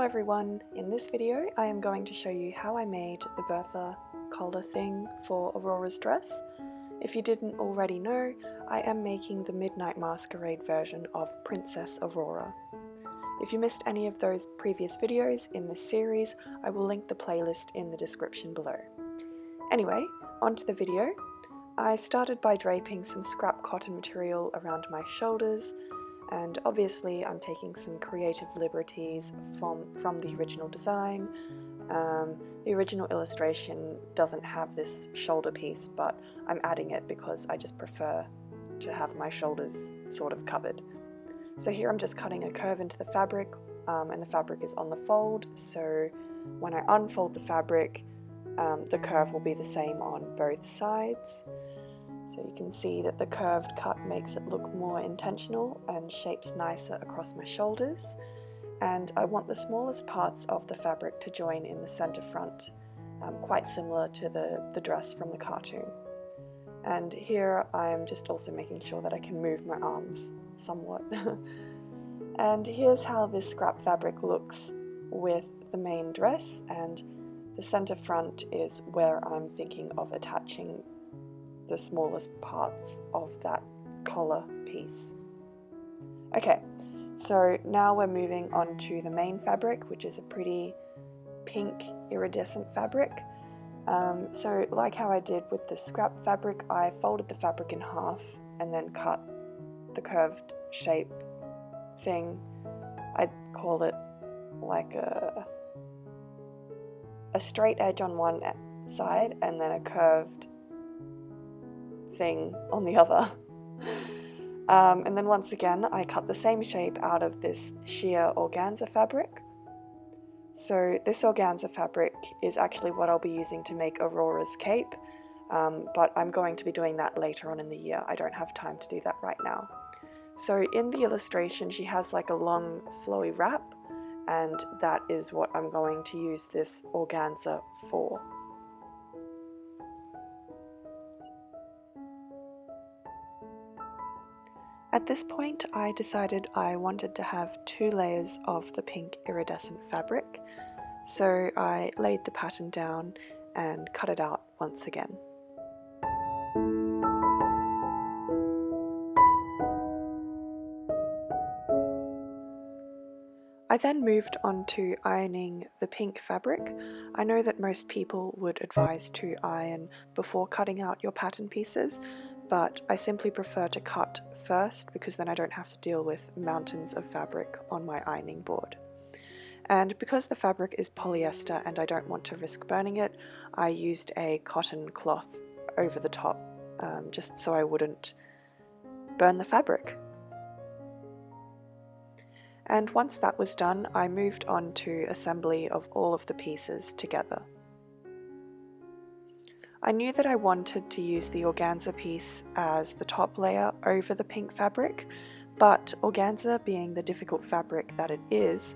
everyone, in this video I am going to show you how I made the Bertha collar thing for Aurora's dress. If you didn't already know, I am making the Midnight Masquerade version of Princess Aurora. If you missed any of those previous videos in this series, I will link the playlist in the description below. Anyway, onto the video. I started by draping some scrap cotton material around my shoulders, and obviously I'm taking some creative liberties from the original design. The original illustration doesn't have this shoulder piece, but I'm adding it because I just prefer to have my shoulders sort of covered. So here I'm just cutting a curve into the fabric, and the fabric is on the fold, so when I unfold the fabric, the curve will be the same on both sides. So you can see that the curved cut makes it look more intentional and shapes nicer across my shoulders. And I want the smallest parts of the fabric to join in the center front, quite similar to the dress from the cartoon. And here I'm just also making sure that I can move my arms somewhat. And here's how this scrap fabric looks with the main dress, and the center front is where I'm thinking of attaching the smallest parts of that collar piece. Okay, so now we're moving on to the main fabric, which is a pretty pink iridescent fabric. So like how I did with the scrap fabric, I folded the fabric in half and then cut the curved shape thing. I'd call it like a straight edge on one side and then a curved thing on the other. And then once again I cut the same shape out of this sheer organza fabric. So this organza fabric is actually what I'll be using to make Aurora's cape, but I'm going to be doing that later on in the year. I don't have time to do that right now. So in the illustration she has like a long flowy wrap, and that is what I'm going to use this organza for. At this point I decided I wanted to have 2 layers of the pink iridescent fabric, so I laid the pattern down and cut it out once again. I then moved on to ironing the pink fabric. I know that most people would advise to iron before cutting out your pattern pieces, but I simply prefer to cut first because then I don't have to deal with mountains of fabric on my ironing board. And because the fabric is polyester and I don't want to risk burning it, I used a cotton cloth over the top, just so I wouldn't burn the fabric. And once that was done, I moved on to assembly of all of the pieces together. I knew that I wanted to use the organza piece as the top layer over the pink fabric, but organza, being the difficult fabric that it is,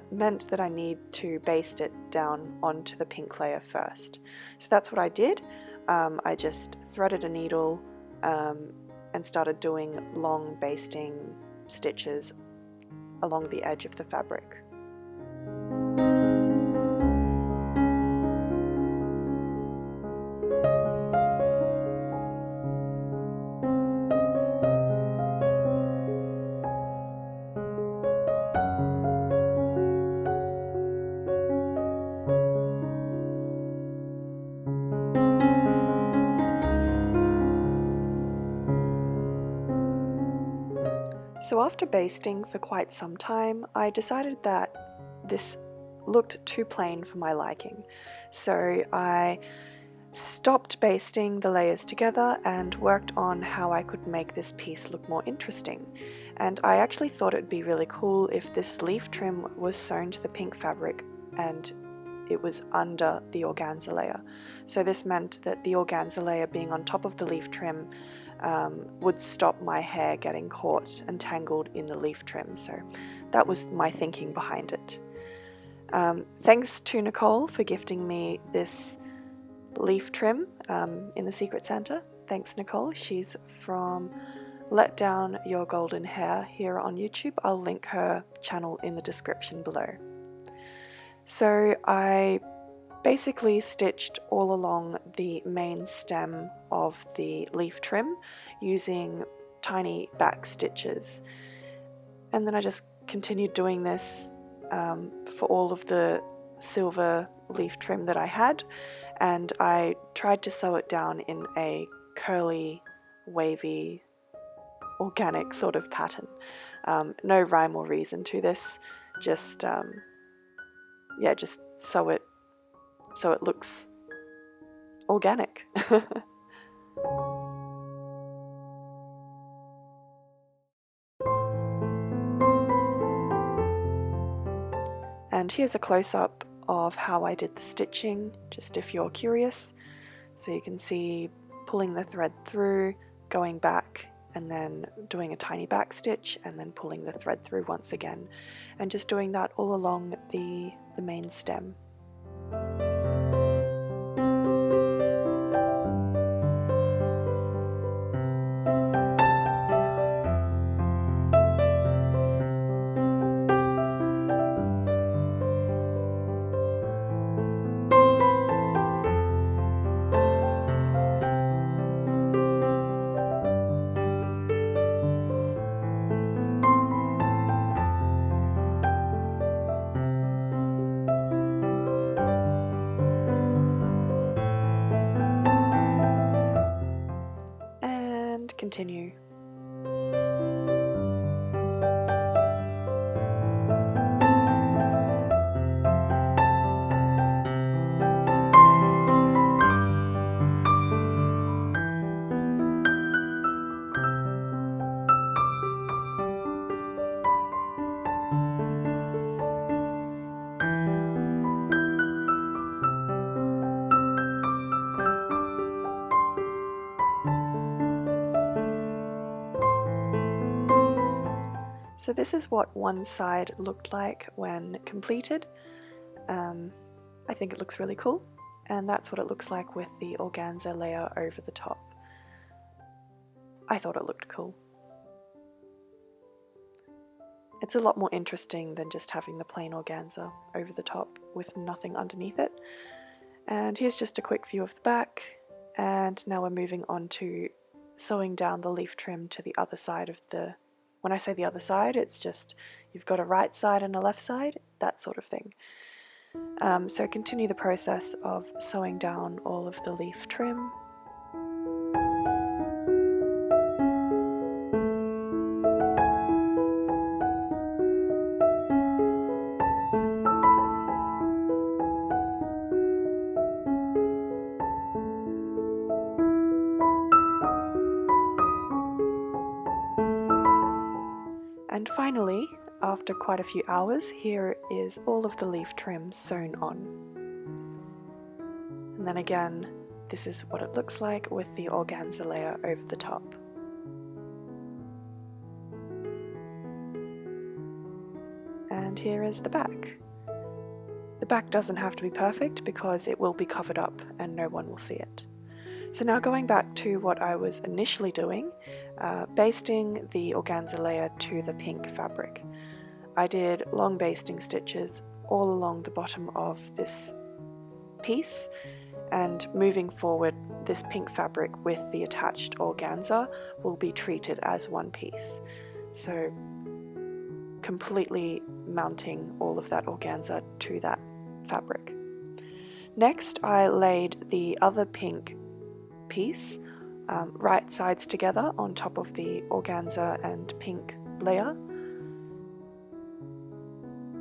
meant that I need to baste it down onto the pink layer first. So that's what I did. I just threaded a needle and started doing long basting stitches along the edge of the fabric. So after basting for quite some time, I decided that this looked too plain for my liking. So I stopped basting the layers together and worked on how I could make this piece look more interesting. And I actually thought it'd be really cool if this leaf trim was sewn to the pink fabric and it was under the organza layer. So this meant that the organza layer being on top of the leaf trim would stop my hair getting caught and tangled in the leaf trim. So that was my thinking behind it. Thanks to Nicole for gifting me this leaf trim in the Secret Santa. Thanks, Nicole. She's from Let Down Your Golden Hair here on YouTube. I'll link her channel in the description below. So I basically stitched all along the main stem of the leaf trim using tiny back stitches, and then I just continued doing this for all of the silver leaf trim that I had, and I tried to sew it down in a curly, wavy, organic sort of pattern. No rhyme or reason to this, just just sew it so it looks organic. And here's a close-up of how I did the stitching, just if you're curious. So you can see pulling the thread through, going back, and then doing a tiny back stitch, and then pulling the thread through once again, and just doing that all along the main stem. And continue. So this is what one side looked like when completed. I think it looks really cool, and that's what it looks like with the organza layer over the top. I thought it looked cool. It's a lot more interesting than just having the plain organza over the top with nothing underneath it. And here's just a quick view of the back, and now we're moving on to sewing down the leaf trim to the other side of the... When I say the other side, it's just you've got a right side and a left side, that sort of thing. So continue the process of sewing down all of the leaf trim. And finally, after quite a few hours, here is all of the leaf trim sewn on. And then again, this is what it looks like with the organza layer over the top. And here is the back. The back doesn't have to be perfect because it will be covered up and no one will see it. So now going back to what I was initially doing, basting the organza layer to the pink fabric. I did long basting stitches all along the bottom of this piece, and moving forward, this pink fabric with the attached organza will be treated as one piece. So completely mounting all of that organza to that fabric. Next, I laid the other pink piece right sides together on top of the organza and pink layer,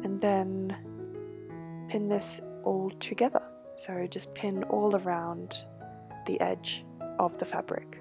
and then pin this all together. So just pin all around the edge of the fabric.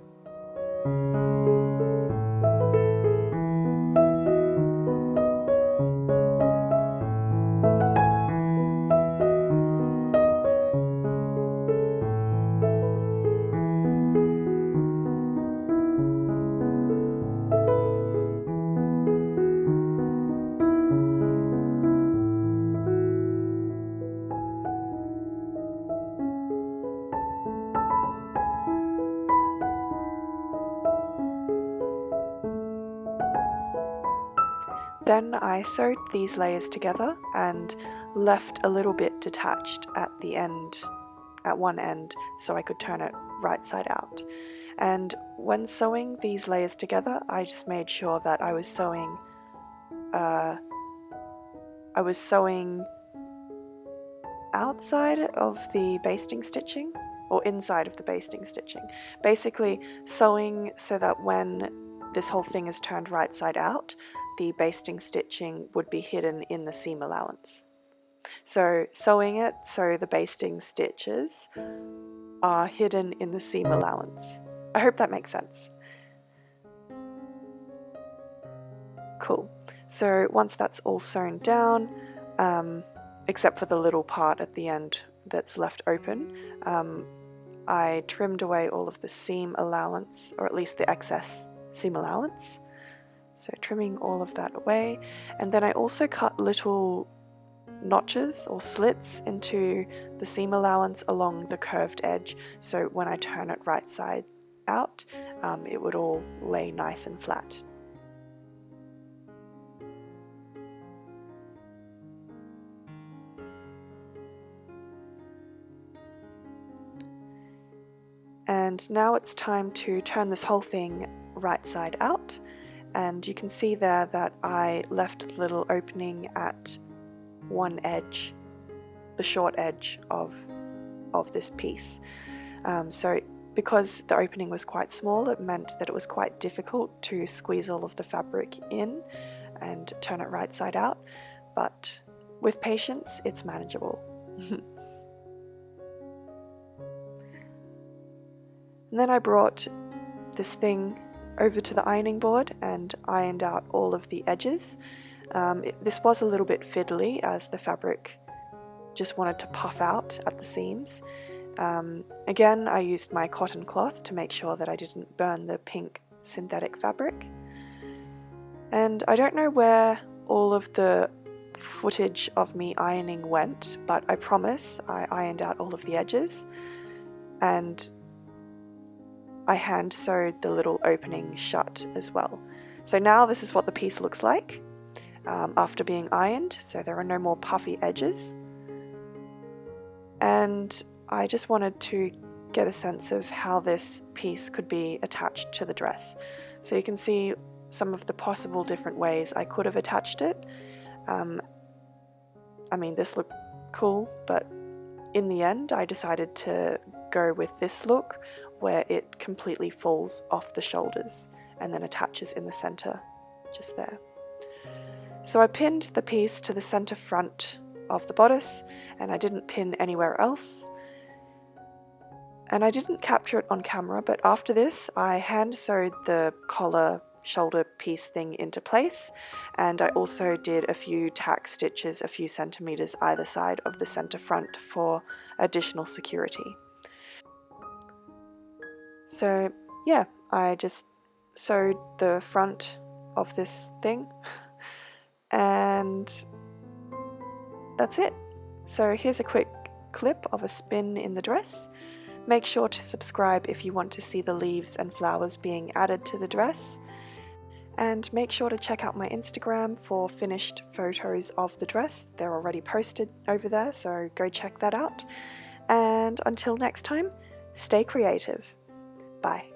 Then I sewed these layers together and left a little bit detached at the end, at one end, so I could turn it right side out. And when sewing these layers together, I just made sure that I was sewing outside of the basting stitching, or inside of the basting stitching. Basically sewing so that when this whole thing is turned right side out, the basting stitching would be hidden in the seam allowance. So sewing it so the basting stitches are hidden in the seam allowance. I hope that makes sense. Cool. So once that's all sewn down, except for the little part at the end that's left open, I trimmed away all of the seam allowance, or at least the excess seam allowance. So trimming all of that away, and then I also cut little notches or slits into the seam allowance along the curved edge, so when I turn it right side out, it would all lay nice and flat. And now it's time to turn this whole thing right side out, and you can see there that I left the little opening at one edge, the short edge of this piece. So because the opening was quite small, it meant that it was quite difficult to squeeze all of the fabric in and turn it right side out, but with patience it's manageable. And then I brought this thing over to the ironing board and ironed out all of the edges. This was a little bit fiddly as the fabric just wanted to puff out at the seams. Again, I used my cotton cloth to make sure that I didn't burn the pink synthetic fabric. And I don't know where all of the footage of me ironing went, but I promise I ironed out all of the edges, and I hand sewed the little opening shut as well. So now this is what the piece looks like after being ironed, so there are no more puffy edges. And I just wanted to get a sense of how this piece could be attached to the dress. So you can see some of the possible different ways I could have attached it. I mean, this looked cool, but in the end I decided to go with this look where it completely falls off the shoulders and then attaches in the center, just there. So I pinned the piece to the center front of the bodice, and I didn't pin anywhere else. And I didn't capture it on camera, but after this I hand sewed the collar shoulder piece thing into place, and I also did a few tack stitches a few centimeters either side of the center front for additional security. So yeah, I just sewed the front of this thing and that's it. So here's a quick clip of a spin in the dress. Make sure to subscribe if you want to see the leaves and flowers being added to the dress. And make sure to check out my Instagram for finished photos of the dress. They're already posted over there, so go check that out. And until next time, stay creative. Bye.